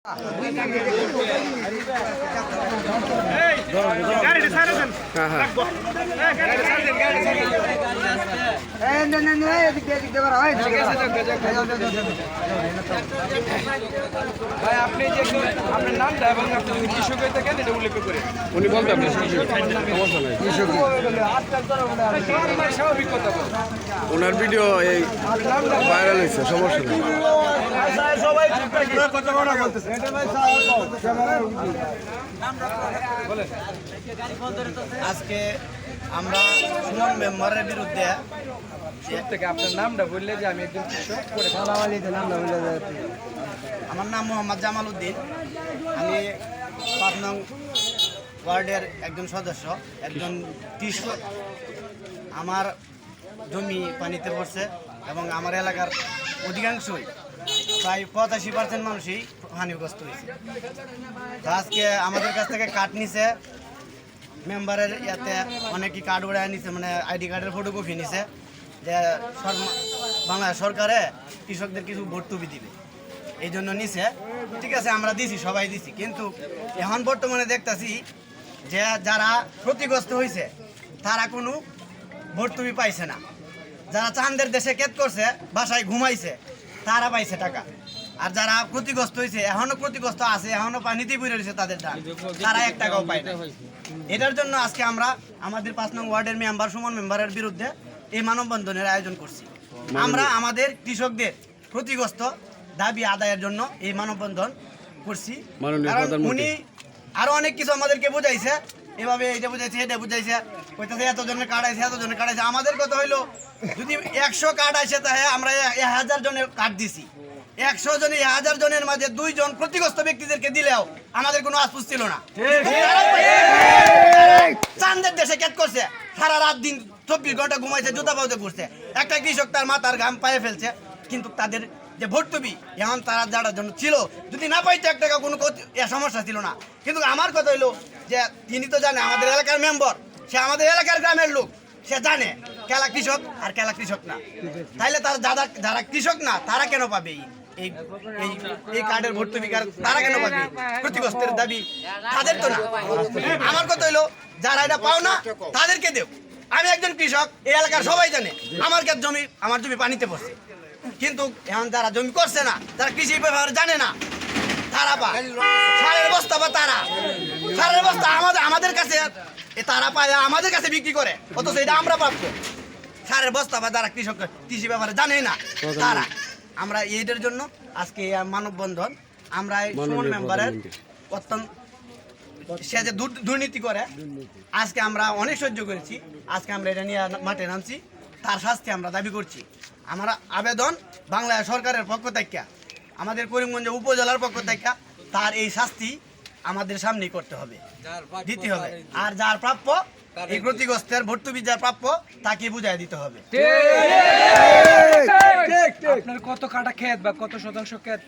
ভাই আপনি যে আপনার নামটা এবং আপনি যদি কৃষক হয়ে থাকেন এটা উল্লেখ করে উনি বলতে আপনি স্বাভাবিক কথা বলেন। ওনার ভিডিও এই ভাইরাল হয়েছে, সমস্যা নেই। আজকে আমরা সুমন মেম্বারের বিরুদ্ধে থেকে আপনার নামটা বললে যে আমি একজন কৃষক করে আমার নাম মোহাম্মদ জামাল উদ্দিন। আমি 5 নং ওয়ার্ডের একজন সদস্য, একজন কৃষক। আমার জমি পানিতে পড়ছে এবং আমার এলাকার অধিকাংশই প্রায় 85% মানুষই হানিগ্রস্ত হয়েছে। তো আজকে আমাদের কাছ থেকে কার্ড নিছে, মেম্বারের ইয়াতে অনেকেই কার্ড উড়ায় নিছে, মানে আইডি কার্ডের ফটোকপি নিছে যে বাংলাদেশ সরকারে কৃষকদের কিছু ভর্তুকি দিবে, এই জন্য নিছে। ঠিক আছে, আমরা দিছি, সবাই দিছি, কিন্তু এখন বর্তমানে দেখতেছি যে যারা ক্ষতিগ্রস্ত হয়েছে তারা কোনো ভর্তুকি পাইছে না। যারা চাঁদের দেশে ক্ষেত করছে, বাসায় ঘুমাইছে, তারা পাইছে টাকা। আর যারা ক্ষতিগ্রস্ত হয়েছে, এখনো ক্ষতিগ্রস্ত আছে, এখনো পানিতে পড়ে রয়েছে তাদের ধান, তারা 1 টাকাও পায় না। এটার জন্য আজকে আমরা আমাদের 5 নং ওয়ার্ডের মেম্বার সুমন মেম্বারের বিরুদ্ধে এই মানববন্ধনের আয়োজন করছি। আমরা আমাদের কৃষকদের ক্ষতিগ্রস্ত দাবি আদায়ের জন্য এই মানববন্ধন করছি। কারণ উনি আরো অনেক কিছু আমাদেরকে বুঝাইছে, এভাবে এটা বুঝাইছে, এটা বুঝাইছে, কইতাছে এতজনের কার্ড আছে, এতজনের কার্ড আছে। আমাদের কথা হইলো যদি 100 কার্ড আসে তাহলে আমরা 1000 জনের কার্ড দিছি। 100 জনে 1000 জনের মাঝে 2 জন ক্ষতিগ্রস্ত ব্যক্তিদেরকে দিলেও আমাদের কোনো আফসোস ছিল না। চাঁদের দেশে ক্ষেত করছে, সারা রাত দিন 24 ঘন্টা ঘুমাইছে, জুতা পাউতে ঘুরছে। একটা কৃষক তার মাথার ঘাম পায়ে ফেলছে, কিন্তু তাদের যে ভর্তুকি এখন তারা যারা জন্য ছিল, যদি না পাইতো 1 টাকা কোনো সমস্যা ছিল না। কিন্তু আমার কথা হইলো যে তিনি তো জানে, আমাদের এলাকার মেম্বার, সে আমাদের এলাকার গ্রামের লোক, সে জানে কেলা কৃষক আর কেলা কৃষক না। তাইলে তার যারা কৃষক না তারা কেন পাবে এই কার্ডের ভর্তুকি? তারা কেন পাবে? ক্ষতিগ্রস্তের দাবি তাদের তো না। আমার কথা হইলো যারা এটা পাও না তাদেরকে দেও। আমি একজন কৃষক, এই এলাকার সবাই জানে আমার জমি পানিতে পড়ছে, কিন্তু এখন যারা জমি করছে না, যারা কৃষি ব্যাপারে জানে না, তারা পায় সারের বস্তা, বা তারা সারের বস্তা আমাদের কাছে তারা পায়, আমাদের কাছে বিক্রি করে, অথচ এটা আমরা প্রাপ্য। সারের বস্তা বা যারা কৃষি ব্যাপারে জানে না তারা। আমরা এইটার জন্য আজকে মানববন্ধন। আমরা সুমন মেম্বারের অত্যন্ত সে যে দুর্নীতি করে, আজকে আমরা অনেক সহ্য করেছি। আজকে আমরা এটা নিয়ে মাঠে নামছি, তার শাস্তি আমরা দাবি করছি। আমরা আবেদন বাংলাদেশ সরকারের পক্ষ থেকে, আমাদের করিমগঞ্জ উপজেলার পক্ষ থেকে তার এই শাস্তি আমাদের সামনেই করতে হবে, দিতে হবে। আর যার প্রাপ্য, এই ক্ষতিগ্রস্তের ভর্তুকি যার প্রাপ্য, তাকে বুঝাই দিতে হবে। আপনার কত কাটা ক্ষেত বা কত শতাংশ ক্ষেত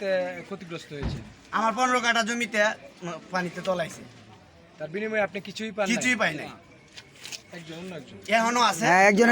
ক্ষতিগ্রস্ত হয়েছে? আমার 15 কাঠা জমিতে পানিতে তলাইছে, তার বিনিময়ে আপনি কিছুই পাই নাই। একজন অন্য একজন এখনো আছে, একজন